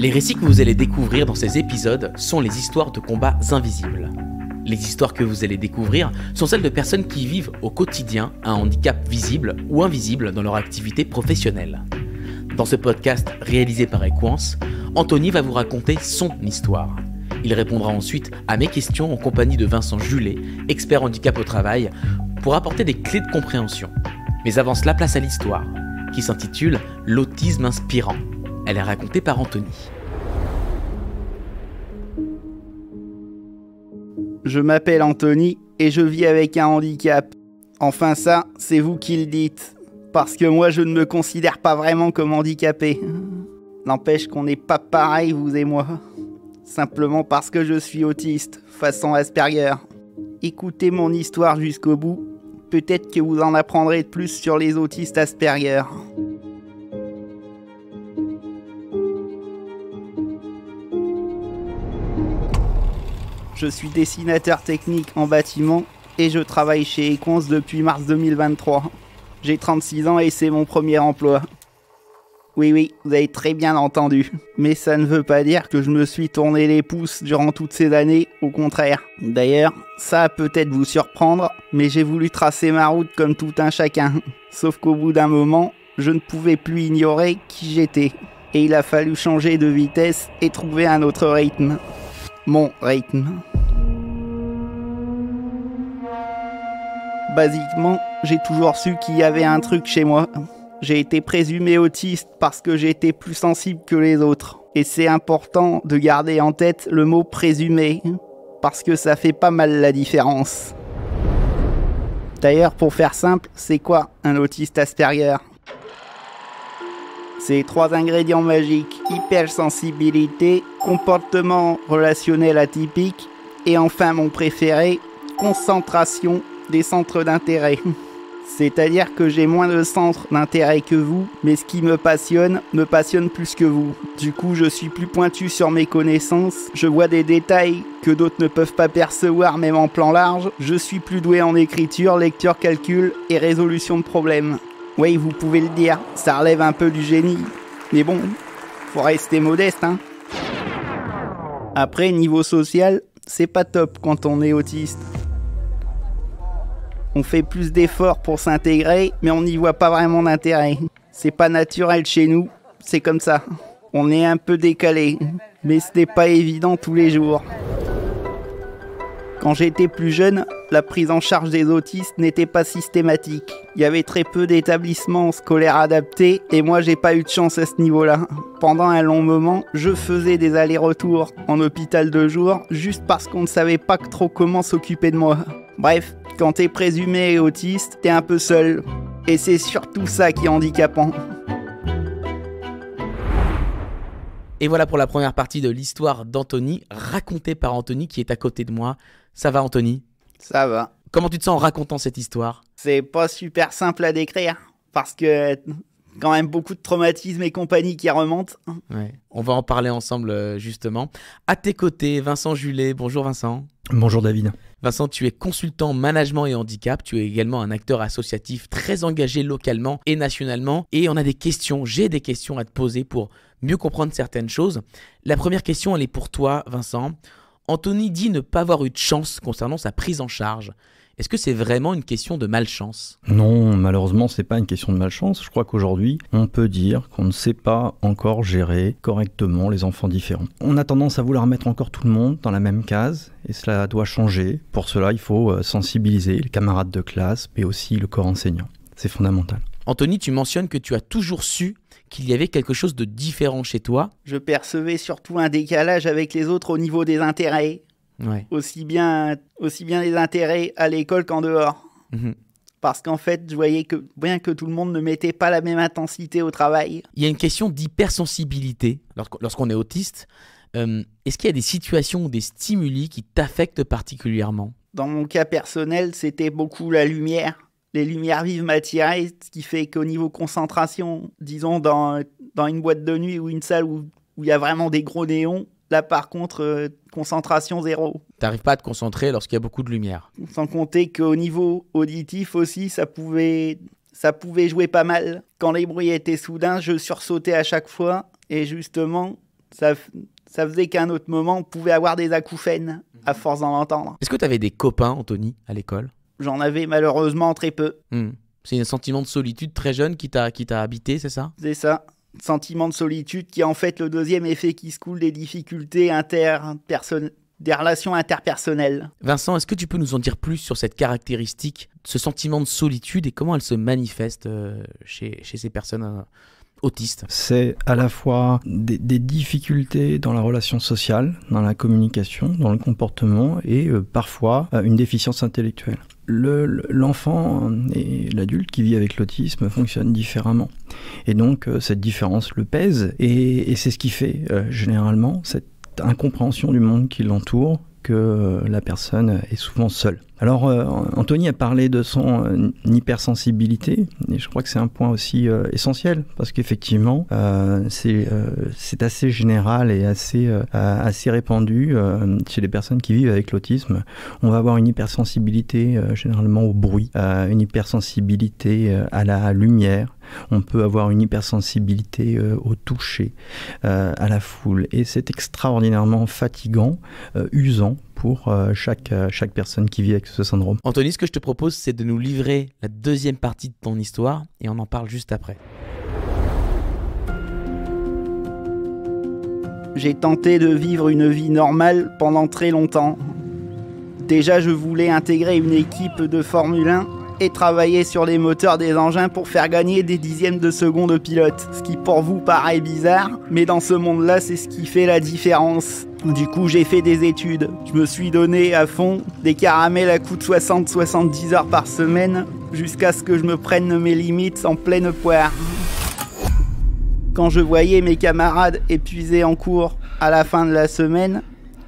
Les récits que vous allez découvrir dans ces épisodes sont les histoires de combats invisibles. Les histoires que vous allez découvrir sont celles de personnes qui vivent au quotidien un handicap visible ou invisible dans leur activité professionnelle. Dans ce podcast réalisé par Equance, Anthony va vous raconter son histoire. Il répondra ensuite à mes questions en compagnie de Vincent Julet, expert handicap au travail, pour apporter des clés de compréhension. Mais avant cela, place à l'histoire, qui s'intitule « L'autisme inspirant ». Elle est racontée par Anthony. Je m'appelle Anthony et je vis avec un handicap. Enfin ça, c'est vous qui le dites. Parce que moi, je ne me considère pas vraiment comme handicapé. N'empêche qu'on n'est pas pareil, vous et moi. Simplement parce que je suis autiste, façon Asperger. Écoutez mon histoire jusqu'au bout. Peut-être que vous en apprendrez plus sur les autistes Asperger. Je suis dessinateur technique en bâtiment et je travaille chez Equance depuis mars 2023. J'ai 36 ans et c'est mon premier emploi. Oui, vous avez très bien entendu. Mais ça ne veut pas dire que je me suis tourné les pouces durant toutes ces années, au contraire. D'ailleurs, ça va peut-être vous surprendre, mais j'ai voulu tracer ma route comme tout un chacun. Sauf qu'au bout d'un moment, je ne pouvais plus ignorer qui j'étais. Et il a fallu changer de vitesse et trouver un autre rythme. Mon rythme. Basiquement, j'ai toujours su qu'il y avait un truc chez moi. J'ai été présumé autiste parce que j'étais plus sensible que les autres. Et c'est important de garder en tête le mot présumé, parce que ça fait pas mal la différence. D'ailleurs, pour faire simple, c'est quoi un autiste Asperger ? C'est 3 ingrédients magiques: hypersensibilité, comportement relationnel atypique, et enfin mon préféré, concentration des centres d'intérêt. C'est-à-dire que j'ai moins de centres d'intérêt que vous, mais ce qui me passionne plus que vous. Du coup, je suis plus pointu sur mes connaissances, je vois des détails que d'autres ne peuvent pas percevoir même en plan large, je suis plus doué en écriture, lecture, calcul et résolution de problèmes. Oui, vous pouvez le dire, ça relève un peu du génie. Mais bon, faut rester modeste, hein. Après, niveau social, c'est pas top quand on est autiste. On fait plus d'efforts pour s'intégrer, mais on n'y voit pas vraiment d'intérêt. C'est pas naturel chez nous, c'est comme ça. On est un peu décalé, mais ce n'est pas évident tous les jours. Quand j'étais plus jeune, la prise en charge des autistes n'était pas systématique. Il y avait très peu d'établissements scolaires adaptés et moi j'ai pas eu de chance à ce niveau-là. Pendant un long moment, je faisais des allers-retours en hôpital de jour juste parce qu'on ne savait pas trop comment s'occuper de moi. Bref, quand t'es présumé autiste, t'es un peu seul. Et c'est surtout ça qui est handicapant. Et voilà pour la première partie de l'histoire d'Anthony, racontée par Anthony qui est à côté de moi. Ça va Anthony ? Ça va. Comment tu te sens en racontant cette histoire ? C'est pas super simple à décrire, parce que quand même beaucoup de traumatismes et compagnie qui remontent. Ouais. On va en parler ensemble justement. À tes côtés, Vincent Julet. Bonjour Vincent. Bonjour David. Vincent, tu es consultant management et handicap. Tu es également un acteur associatif très engagé localement et nationalement. Et on a des questions, j'ai des questions à te poser pour mieux comprendre certaines choses. La première question, elle est pour toi, Vincent. Anthony dit ne pas avoir eu de chance concernant sa prise en charge. Est-ce que c'est vraiment une question de malchance ? Non, malheureusement, c'est pas une question de malchance. Je crois qu'aujourd'hui, on peut dire qu'on ne sait pas encore gérer correctement les enfants différents. On a tendance à vouloir mettre encore tout le monde dans la même case et cela doit changer. Pour cela, il faut sensibiliser les camarades de classe, mais aussi le corps enseignant. C'est fondamental. Anthony, tu mentionnes que tu as toujours su qu'il y avait quelque chose de différent chez toi. Je percevais surtout un décalage avec les autres au niveau des intérêts. Ouais. Aussi bien les intérêts à l'école qu'en dehors. Parce qu'en fait, je voyais que bien que tout le monde ne mettait pas la même intensité au travail. Il y a une question d'hypersensibilité lorsqu'on est autiste. Est-ce qu'il y a des situations ou des stimuli qui t'affectent particulièrement ? Dans mon cas personnel, c'était beaucoup la lumière. Les lumières vives m'attiraient, ce qui fait qu'au niveau concentration, disons dans une boîte de nuit ou une salle où il y a vraiment des gros néons, là par contre, concentration zéro. T'arrives pas à te concentrer lorsqu'il y a beaucoup de lumière. Sans compter qu'au niveau auditif aussi, ça pouvait jouer pas mal. Quand les bruits étaient soudains, je sursautais à chaque fois et justement, Ça faisait qu'à un autre moment, on pouvait avoir des acouphènes à force d'en entendre. Est-ce que tu avais des copains, Anthony, à l'école? J'en avais malheureusement très peu. C'est un sentiment de solitude très jeune qui t'a habité, c'est ça? C'est ça. Sentiment de solitude qui est en fait le deuxième effet qui se coule des difficultés des relations interpersonnelles. Vincent, est-ce que tu peux nous en dire plus sur cette caractéristique, ce sentiment de solitude et comment elle se manifeste chez ces personnes autistes? C'est à la fois des difficultés dans la relation sociale, dans la communication, dans le comportement et parfois une déficience intellectuelle. L'enfant et l'adulte qui vit avec l'autisme fonctionnent différemment. Et donc, cette différence le pèse et c'est ce qui fait généralement cette incompréhension du monde qui l'entoure, que la personne est souvent seule. Alors, Anthony a parlé de son hypersensibilité, et je crois que c'est un point aussi essentiel, parce qu'effectivement, c'est assez général et assez répandu chez les personnes qui vivent avec l'autisme. On va avoir une hypersensibilité généralement au bruit, une hypersensibilité à la lumière, on peut avoir une hypersensibilité au toucher, à la foule, et c'est extraordinairement fatigant, usant pour chaque personne qui vit avec ce syndrome. Anthony, ce que je te propose, c'est de nous livrer la deuxième partie de ton histoire et on en parle juste après. J'ai tenté de vivre une vie normale pendant très longtemps. Déjà, je voulais intégrer une équipe de Formule 1 et travailler sur les moteurs des engins pour faire gagner des dixièmes de seconde au pilote. Ce qui pour vous paraît bizarre, mais dans ce monde-là, c'est ce qui fait la différence. Du coup, j'ai fait des études. Je me suis donné à fond des caramels à coups de 60-70 heures par semaine jusqu'à ce que je me prenne mes limites en pleine poire. Quand je voyais mes camarades épuisés en cours à la fin de la semaine,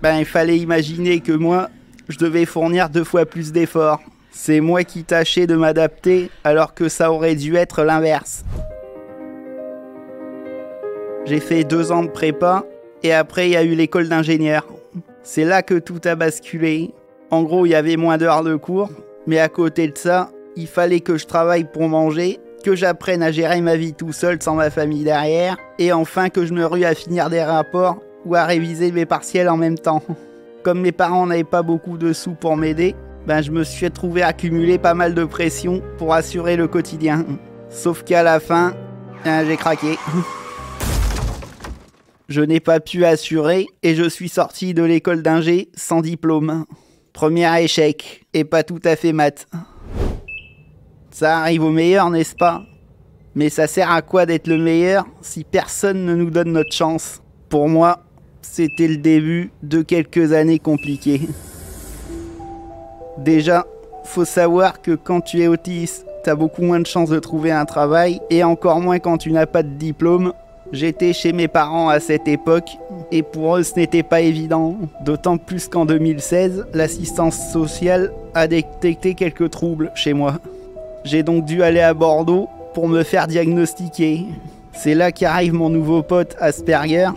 il fallait imaginer que moi, je devais fournir 2 fois plus d'efforts. C'est moi qui tâchais de m'adapter alors que ça aurait dû être l'inverse. J'ai fait 2 ans de prépa et après il y a eu l'école d'ingénieur. C'est là que tout a basculé. En gros, il y avait moins d'heures de cours, mais à côté de ça, il fallait que je travaille pour manger, que j'apprenne à gérer ma vie tout seul sans ma famille derrière, et enfin que je me rue à finir des rapports ou à réviser mes partiels en même temps. Comme mes parents n'avaient pas beaucoup de sous pour m'aider, je me suis trouvé accumuler pas mal de pression pour assurer le quotidien. Sauf qu'à la fin, j'ai craqué. Je n'ai pas pu assurer et je suis sorti de l'école d'ingé sans diplôme. Premier échec, et pas tout à fait maths. Ça arrive au meilleur, n'est-ce pas? Mais ça sert à quoi d'être le meilleur si personne ne nous donne notre chance? Pour moi, c'était le début de quelques années compliquées. Déjà, faut savoir que quand tu es autiste, t'as beaucoup moins de chances de trouver un travail, et encore moins quand tu n'as pas de diplôme. J'étais chez mes parents à cette époque, et pour eux ce n'était pas évident. D'autant plus qu'en 2016, l'assistance sociale a détecté quelques troubles chez moi. J'ai donc dû aller à Bordeaux pour me faire diagnostiquer. C'est là qu'arrive mon nouveau pote Asperger.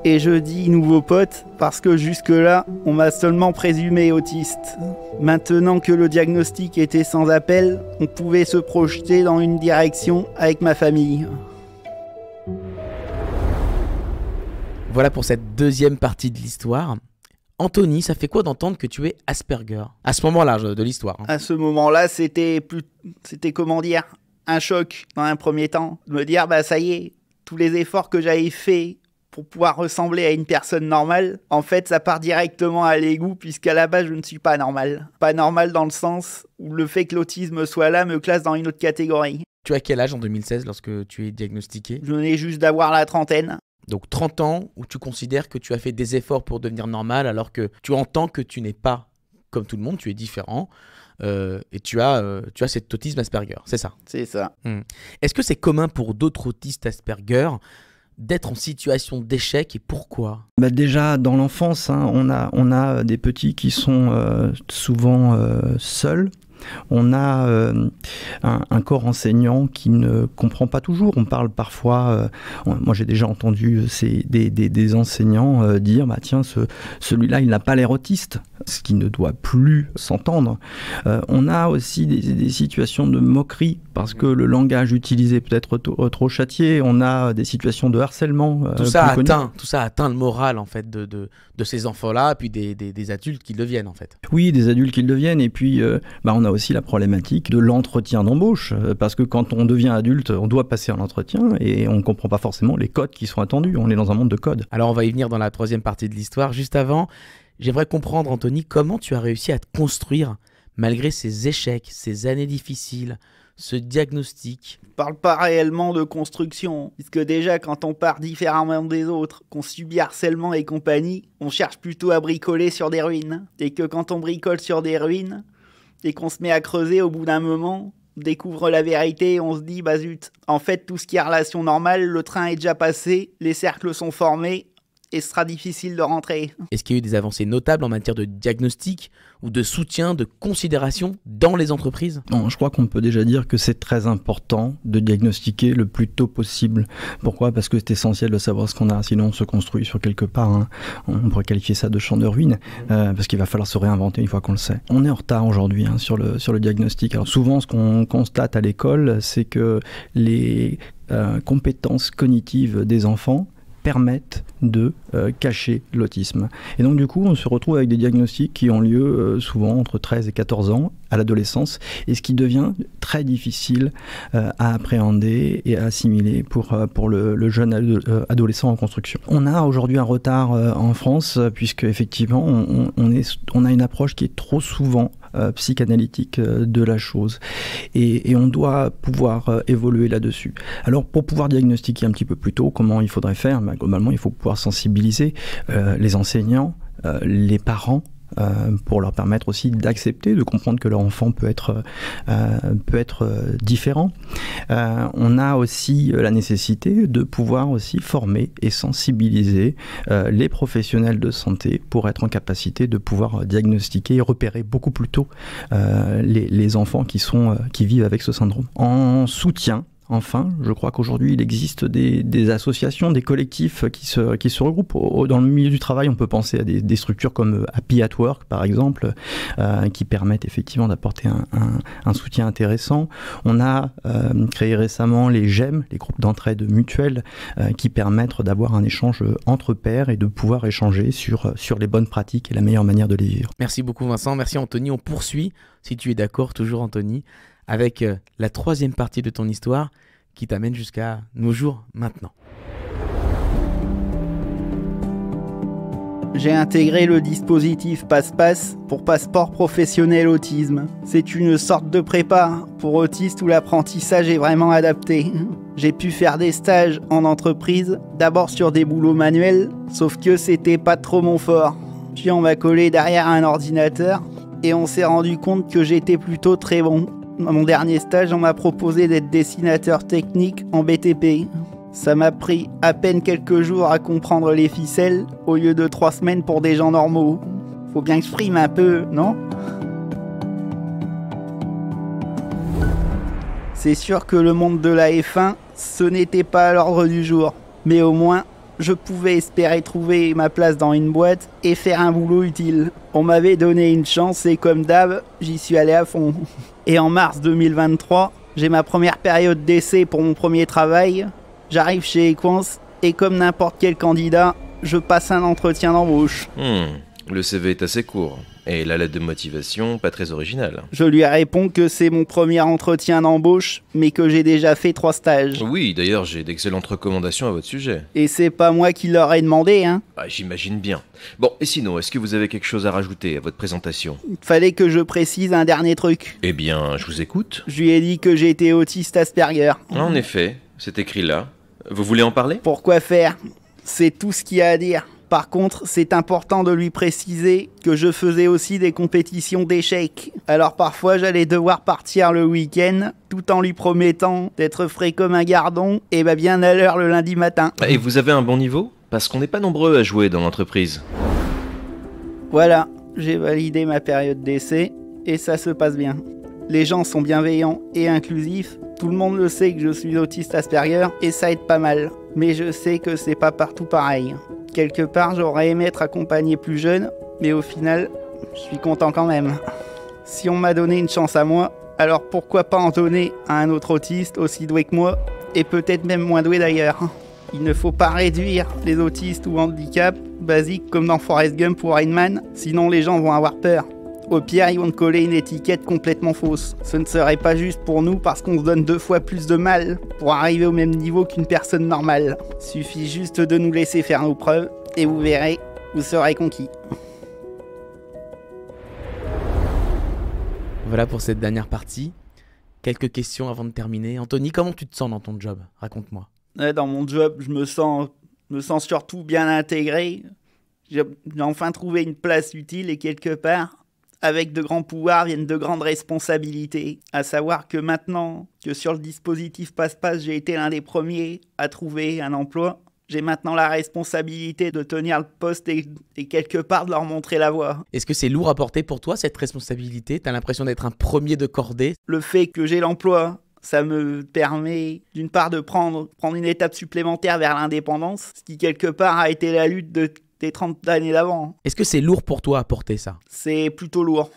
Et je dis nouveau pote parce que jusque-là, on m'a seulement présumé autiste. Maintenant que le diagnostic était sans appel, on pouvait se projeter dans une direction avec ma famille. Voilà pour cette deuxième partie de l'histoire. Anthony, ça fait quoi d'entendre que tu es Asperger? À ce moment-là de l'histoire. À ce moment-là, c'était comment dire, un choc dans un premier temps. De me dire, ça y est, tous les efforts que j'avais faits pour pouvoir ressembler à une personne normale, en fait, ça part directement à l'égout, puisqu'à la base, je ne suis pas normal. Pas normal dans le sens où le fait que l'autisme soit là me classe dans une autre catégorie. Tu as quel âge en 2016 lorsque tu es diagnostiqué? Je venais juste d'avoir la trentaine. Donc 30 ans où tu considères que tu as fait des efforts pour devenir normal, alors que tu entends que tu n'es pas comme tout le monde, tu es différent, et tu as cet autisme Asperger, c'est ça? C'est ça. Est-ce que c'est commun pour d'autres autistes Asperger d'être en situation d'échec et pourquoi? Déjà dans l'enfance, on a des petits qui sont souvent seuls, On a un corps enseignant qui ne comprend pas toujours. On parle parfois, moi j'ai déjà entendu des enseignants dire tiens, celui-là il n'a pas l'air autiste, ce qui ne doit plus s'entendre. On a aussi des situations de moquerie parce que le langage utilisé peut être trop châtié. On a des situations de harcèlement. Tout ça atteint le moral en fait de ces enfants-là, puis des adultes qui deviennent en fait. Oui, des adultes qui le deviennent, et puis on a aussi la problématique de l'entretien d'embauche, parce que quand on devient adulte, on doit passer un entretien et on ne comprend pas forcément les codes qui sont attendus. On est dans un monde de codes. Alors on va y venir dans la troisième partie de l'histoire. Juste avant, j'aimerais comprendre, Anthony, comment tu as réussi à te construire malgré ces échecs, ces années difficiles, ce diagnostic. Je parle pas réellement de construction, puisque déjà quand on part différemment des autres, qu'on subit harcèlement et compagnie, on cherche plutôt à bricoler sur des ruines. Et que quand on bricole sur des ruines, et qu'on se met à creuser au bout d'un moment, on découvre la vérité et on se dit bah zut, en fait tout ce qui est relation normale, le train est déjà passé, les cercles sont formés, et ce sera difficile de rentrer. Est-ce qu'il y a eu des avancées notables en matière de diagnostic ou de soutien, de considération dans les entreprises ? Non, je crois qu'on peut déjà dire que c'est très important de diagnostiquer le plus tôt possible. Pourquoi ? Parce que c'est essentiel de savoir ce qu'on a, sinon on se construit sur quelque part. Hein. On pourrait qualifier ça de champ de ruines, parce qu'il va falloir se réinventer une fois qu'on le sait. On est en retard aujourd'hui sur le diagnostic. Alors souvent, ce qu'on constate à l'école, c'est que les compétences cognitives des enfants permettent de cacher l'autisme. Et donc du coup, on se retrouve avec des diagnostics qui ont lieu souvent entre 13 et 14 ans, à l'adolescence, et ce qui devient très difficile à appréhender et à assimiler pour le jeune adolescent en construction. On a aujourd'hui un retard en France, puisque effectivement, on a une approche qui est trop souvent psychanalytique de la chose, et on doit pouvoir évoluer là-dessus. Alors pour pouvoir diagnostiquer un petit peu plus tôt, comment il faudrait faire ? Globalement, il faut pouvoir sensibiliser les enseignants, les parents, pour leur permettre aussi d'accepter, de comprendre que leur enfant peut être différent. On a aussi la nécessité de pouvoir aussi former et sensibiliser les professionnels de santé pour être en capacité de pouvoir diagnostiquer et repérer beaucoup plus tôt les enfants qui vivent avec ce syndrome. En soutien, enfin, je crois qu'aujourd'hui, il existe des associations, des collectifs qui se regroupent. Dans le milieu du travail, on peut penser à des structures comme Happy at Work, par exemple, qui permettent effectivement d'apporter un soutien intéressant. On a créé récemment les GEM, les groupes d'entraide mutuelle, qui permettent d'avoir un échange entre pairs et de pouvoir échanger sur les bonnes pratiques et la meilleure manière de les vivre. Merci beaucoup Vincent, merci Anthony. On poursuit, si tu es d'accord, toujours Anthony, avec la troisième partie de ton histoire qui t'amène jusqu'à nos jours maintenant. J'ai intégré le dispositif Passe-Passe pour passeport professionnel autisme. C'est une sorte de prépa pour autistes où l'apprentissage est vraiment adapté. J'ai pu faire des stages en entreprise, d'abord sur des boulots manuels, sauf que c'était pas trop mon fort. Puis on m'a collé derrière un ordinateur et on s'est rendu compte que j'étais plutôt très bon. Dans mon dernier stage, on m'a proposé d'être dessinateur technique en BTP. Ça m'a pris à peine quelques jours à comprendre les ficelles, au lieu de 3 semaines pour des gens normaux. Faut bien que je frime un peu, non ? C'est sûr que le monde de la F1, ce n'était pas à l'ordre du jour. Mais au moins, je pouvais espérer trouver ma place dans une boîte et faire un boulot utile. On m'avait donné une chance et comme d'hab, j'y suis allé à fond. Et en mars 2023, j'ai ma première période d'essai pour mon premier travail. J'arrive chez Equance et comme n'importe quel candidat, je passe un entretien d'embauche. Le CV est assez court. Et la lettre de motivation, pas très originale. Je lui réponds que c'est mon premier entretien d'embauche, mais que j'ai déjà fait 3 stages. Oui, d'ailleurs, j'ai d'excellentes recommandations à votre sujet. Et c'est pas moi qui leur ai demandé, hein. J'imagine bien. Bon, et sinon, est-ce que vous avez quelque chose à rajouter à votre présentation ? Il fallait que je précise un dernier truc. Eh bien, je vous écoute. Je lui ai dit que j'étais autiste Asperger. En effet, c'est écrit là. Vous voulez en parler ? Pourquoi faire ? C'est tout ce qu'il y a à dire. Par contre, c'est important de lui préciser que je faisais aussi des compétitions d'échecs. Alors parfois, j'allais devoir partir le week-end, tout en lui promettant d'être frais comme un gardon et bien à l'heure le lundi matin. Et vous avez un bon niveau ? Parce qu'on n'est pas nombreux à jouer dans l'entreprise. Voilà, j'ai validé ma période d'essai et ça se passe bien. Les gens sont bienveillants et inclusifs. Tout le monde le sait que je suis autiste Asperger et ça aide pas mal. Mais je sais que c'est pas partout pareil. Quelque part, j'aurais aimé être accompagné plus jeune, mais au final, je suis content quand même. Si on m'a donné une chance à moi, alors pourquoi pas en donner à un autre autiste aussi doué que moi, et peut-être même moins doué d'ailleurs. Il ne faut pas réduire les autistes ou handicaps basiques comme dans Forrest Gump ou Rain Man, sinon les gens vont avoir peur. Au pire, ils vont te coller une étiquette complètement fausse. Ce ne serait pas juste pour nous parce qu'on se donne 2 fois plus de mal pour arriver au même niveau qu'une personne normale. Suffit juste de nous laisser faire nos preuves et vous verrez, vous serez conquis. Voilà pour cette dernière partie. Quelques questions avant de terminer. Anthony, comment tu te sens dans ton job? Raconte-moi. Dans mon job, je me sens surtout bien intégré. J'ai enfin trouvé une place utile et quelque part, avec de grands pouvoirs viennent de grandes responsabilités. À savoir que maintenant que sur le dispositif Passe-Passe, j'ai été l'un des premiers à trouver un emploi, j'ai maintenant la responsabilité de tenir le poste et quelque part de leur montrer la voie. Est-ce que c'est lourd à porter pour toi, cette responsabilité? T'as l'impression d'être un premier de cordée? Le fait que j'ai l'emploi, ça me permet d'une part de prendre une étape supplémentaire vers l'indépendance, ce qui quelque part a été la lutte des 30 années d'avant. Est-ce que c'est lourd pour toi à porter ça? C'est plutôt lourd,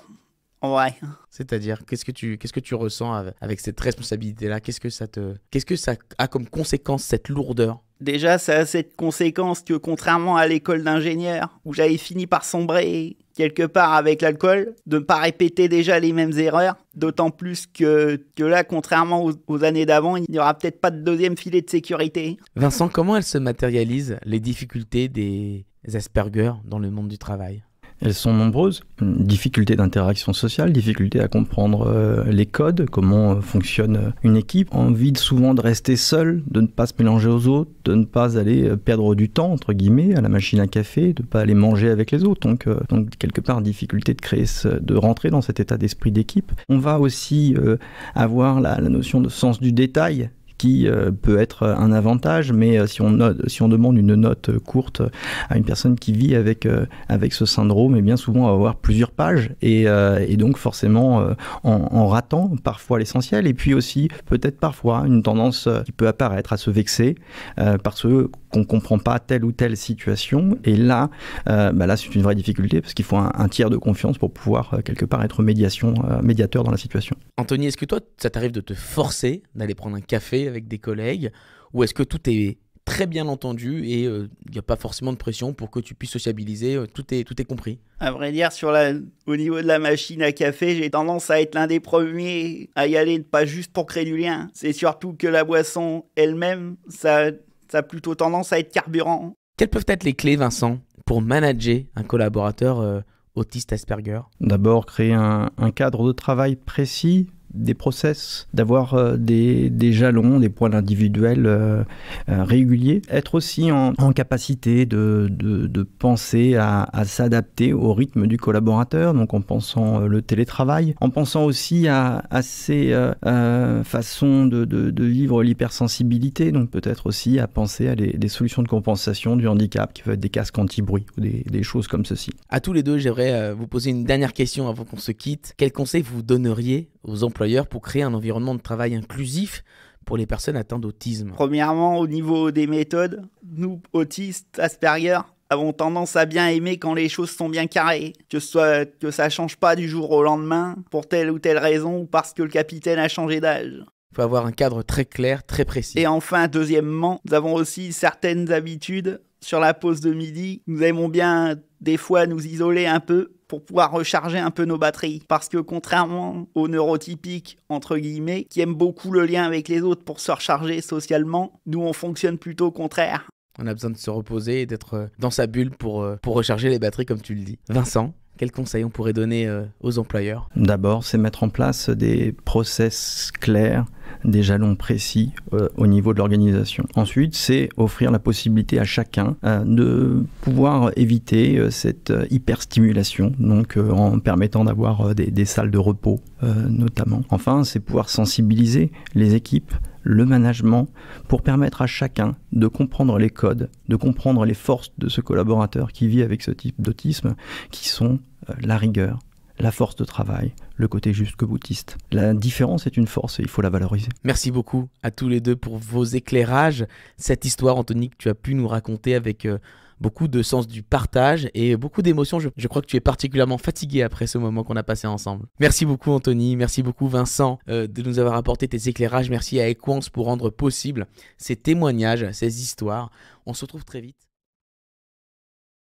en vrai. C'est-à-dire, qu'est-ce que tu ressens avec cette responsabilité-là? Qu'est-ce que ça a comme conséquence, cette lourdeur? Déjà, ça a cette conséquence que contrairement à l'école d'ingénieur, où j'avais fini par sombrer quelque part avec l'alcool, de ne pas répéter déjà les mêmes erreurs, d'autant plus que là, contrairement aux années d'avant, il n'y aura peut-être pas de deuxième filet de sécurité. Vincent, comment elles se matérialisent, les difficultés des Asperger dans le monde du travail? Elles sont nombreuses. Difficultés d'interaction sociale, difficultés à comprendre les codes, comment fonctionne une équipe, envie souvent de rester seul, de ne pas se mélanger aux autres, de ne pas aller perdre du temps, entre guillemets, à la machine à café, de ne pas aller manger avec les autres. Donc quelque part, difficulté de rentrer dans cet état d'esprit d'équipe. On va aussi avoir la notion de sens du détail, qui peut être un avantage, mais si on demande une note courte à une personne qui vit avec ce syndrome, et bien souvent on va avoir plusieurs pages, et donc forcément en ratant parfois l'essentiel, et puis aussi peut-être parfois une tendance qui peut apparaître à se vexer parce qu'on ne comprend pas telle ou telle situation, et là c'est une vraie difficulté, parce qu'il faut un tiers de confiance pour pouvoir quelque part être médiateur dans la situation. Anthony, est-ce que toi, ça t'arrive de te forcer d'aller prendre un café avec des collègues, ou est-ce que tout est très bien entendu et il n'y a pas forcément de pression pour que tu puisses sociabiliser, tout est compris? À vrai dire, au niveau de la machine à café, j'ai tendance à être l'un des premiers à y aller, pas juste pour créer du lien. C'est surtout que la boisson elle-même, ça a plutôt tendance à être carburant. Quelles peuvent être les clés, Vincent, pour manager un collaborateur autiste Asperger? D'abord, créer un cadre de travail précis, des process, d'avoir des jalons, des points individuels réguliers, être aussi en capacité de penser à s'adapter au rythme du collaborateur, donc en pensant le télétravail, en pensant aussi à ces façons de vivre l'hypersensibilité, donc peut-être aussi à penser à des solutions de compensation du handicap, qui peuvent être des casques anti-bruit ou des choses comme ceci. À tous les deux, j'aimerais vous poser une dernière question avant qu'on se quitte. Quels conseils vous donneriez aux employeurs pour créer un environnement de travail inclusif pour les personnes atteintes d'autisme? Premièrement, au niveau des méthodes, nous, autistes, Asperger, avons tendance à bien aimer quand les choses sont bien carrées, que ça change pas du jour au lendemain pour telle ou telle raison ou parce que le capitaine a changé d'âge. Il faut avoir un cadre très clair, très précis. Et enfin, deuxièmement, nous avons aussi certaines habitudes. Sur la pause de midi, nous aimons bien des fois nous isoler un peu pour pouvoir recharger un peu nos batteries. Parce que contrairement aux neurotypiques, entre guillemets, qui aiment beaucoup le lien avec les autres pour se recharger socialement, nous on fonctionne plutôt au contraire. On a besoin de se reposer et d'être dans sa bulle pour recharger les batteries, comme tu le dis. Vincent, quels conseils on pourrait donner aux employeurs? D'abord, c'est mettre en place des process clairs, des jalons précis au niveau de l'organisation. Ensuite, c'est offrir la possibilité à chacun de pouvoir éviter cette hyperstimulation, donc en permettant d'avoir des salles de repos notamment. Enfin, c'est pouvoir sensibiliser les équipes, le management, pour permettre à chacun de comprendre les codes, de comprendre les forces de ce collaborateur qui vit avec ce type d'autisme, qui sont la rigueur, la force de travail, le côté jusque boutiste. La différence est une force et il faut la valoriser. Merci beaucoup à tous les deux pour vos éclairages. Cette histoire, Anthony, que tu as pu nous raconter avec beaucoup de sens du partage et beaucoup d'émotions. Je crois que tu es particulièrement fatigué après ce moment qu'on a passé ensemble. Merci beaucoup Anthony, merci beaucoup Vincent de nous avoir apporté tes éclairages. Merci à Equance pour rendre possible ces témoignages, ces histoires. On se retrouve très vite.